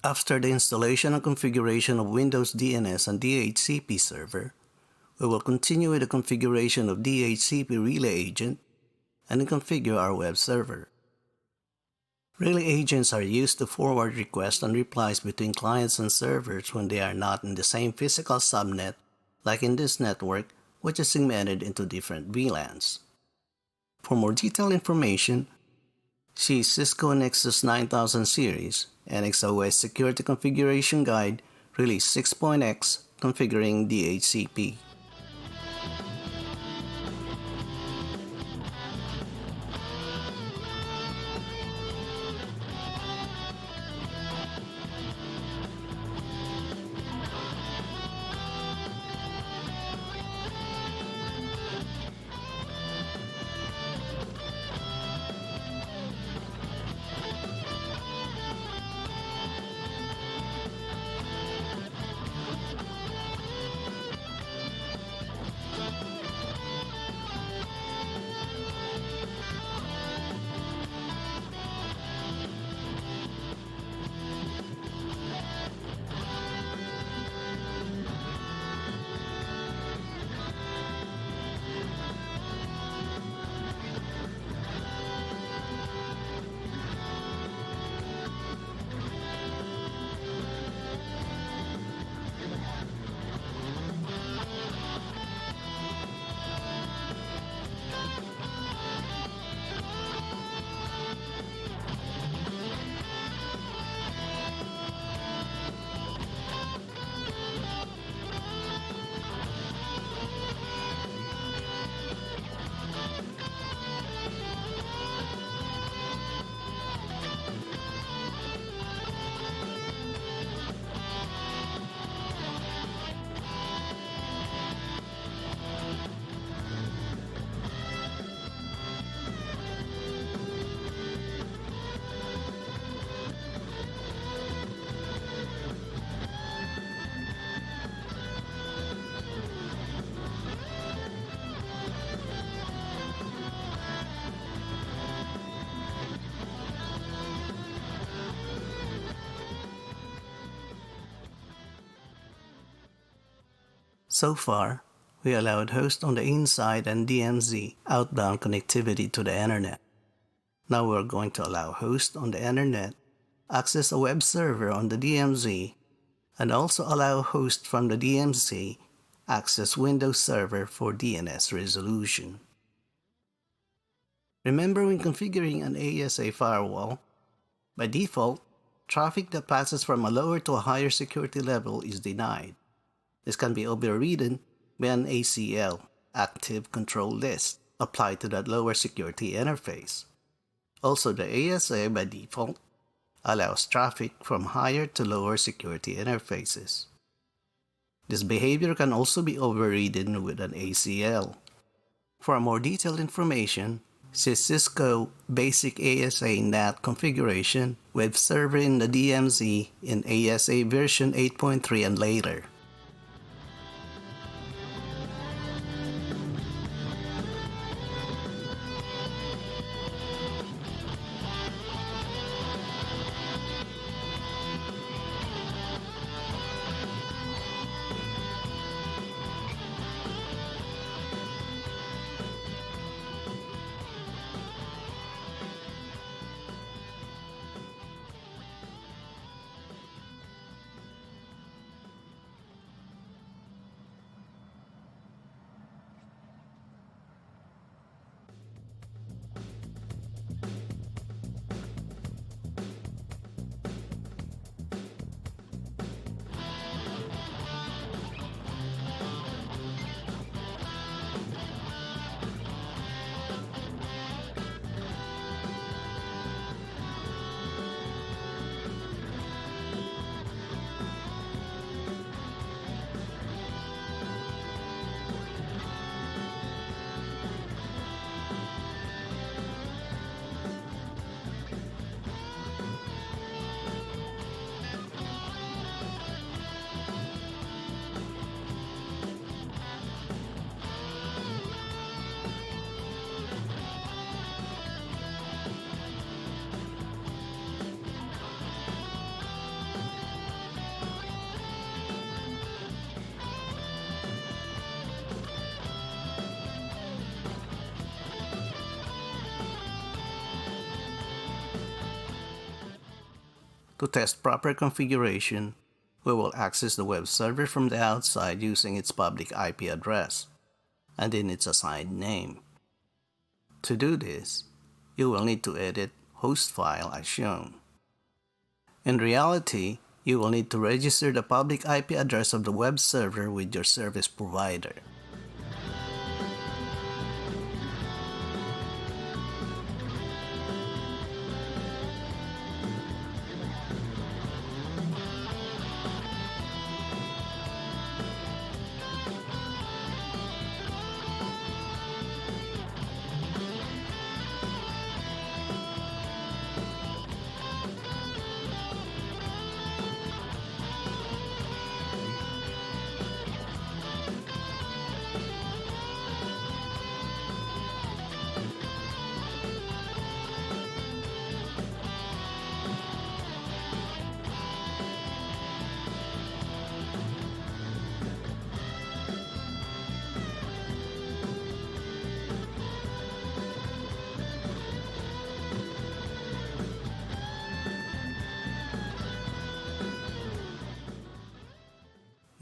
After the installation and configuration of Windows DNS and DHCP server, we will continue with the configuration of DHCP relay agent and then configure our web server. Relay agents are used to forward requests and replies between clients and servers when they are not in the same physical subnet, like in this network, which is segmented into different VLANs. For more detailed information, see Cisco Nexus 9000 series, NXOS Security Configuration Guide, Release 6.x, Configuring DHCP. So far, we allowed host on the inside and DMZ outbound connectivity to the internet. Now we're going to allow host on the internet access a web server on the DMZ and also allow host from the DMZ access Windows Server for DNS resolution. Remember, when configuring an ASA firewall, by default, traffic that passes from a lower to a higher security level is denied. This can be overridden by an ACL, Active Control List, applied to that lower security interface. Also, the ASA by default allows traffic from higher to lower security interfaces. This behavior can also be overridden with an ACL. For more detailed information, see Cisco Basic ASA NAT Configuration Web Server in the DMZ in ASA version 8.3 and later. To test proper configuration, we will access the web server from the outside using its public IP address and in its assigned name. To do this, you will need to edit host file as shown. In reality, you will need to register the public IP address of the web server with your service provider.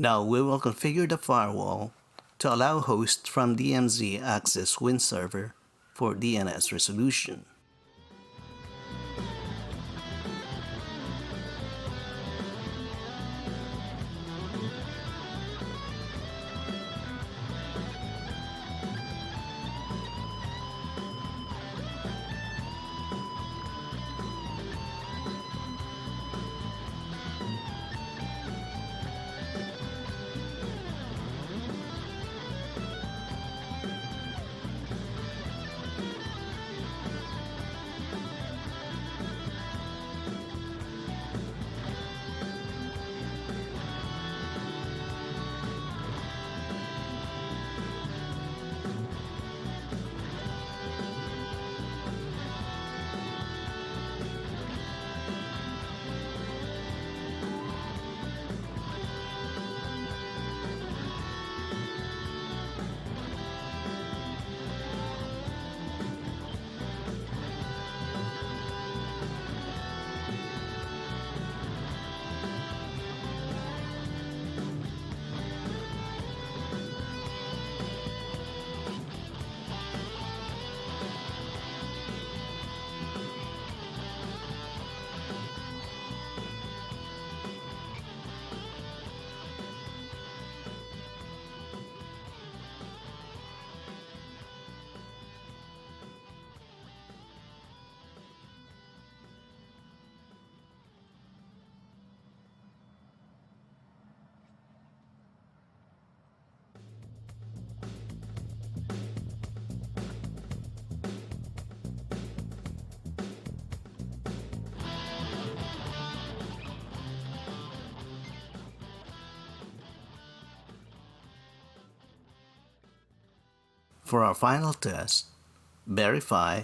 Now we will configure the firewall to allow hosts from DMZ access WinServer for DNS resolution. For our final test, verify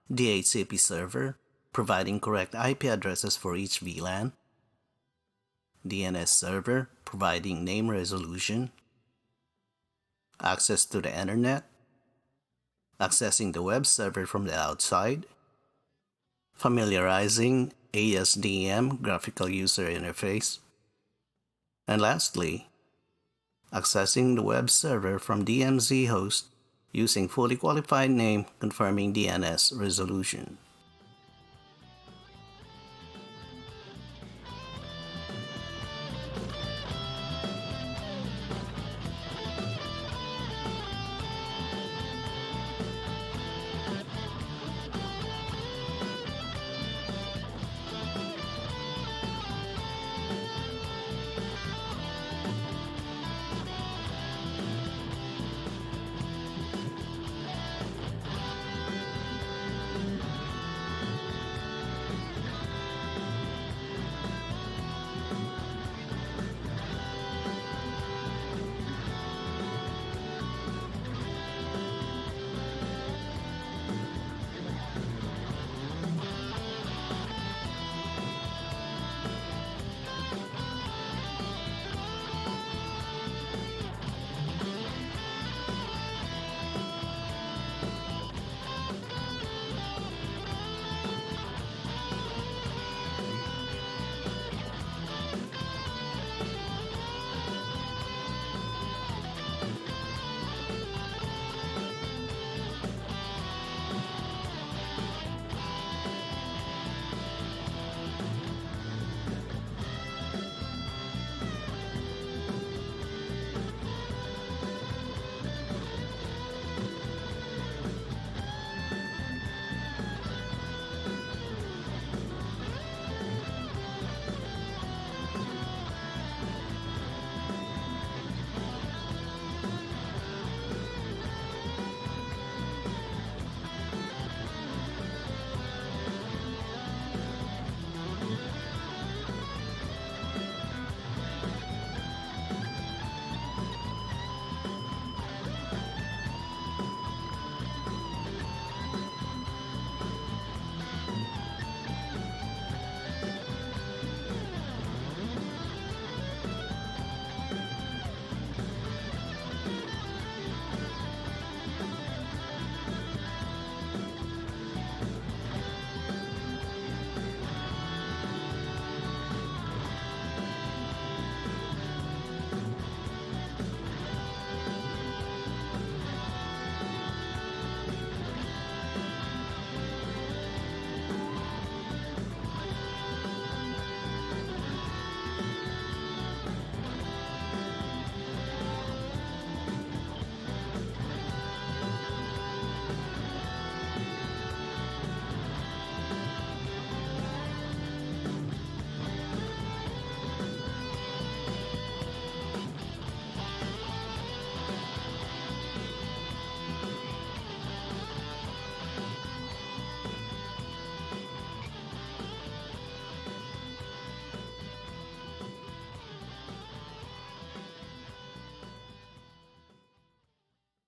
DHCP server providing correct IP addresses for each VLAN, DNS server providing name resolution, access to the internet, accessing the web server from the outside, familiarizing ASDM graphical user interface, and lastly, accessing the web server from DMZ host using fully qualified name confirming DNS resolution.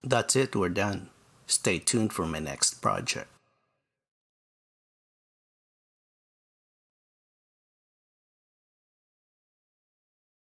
That's it, we're done. Stay tuned for my next project.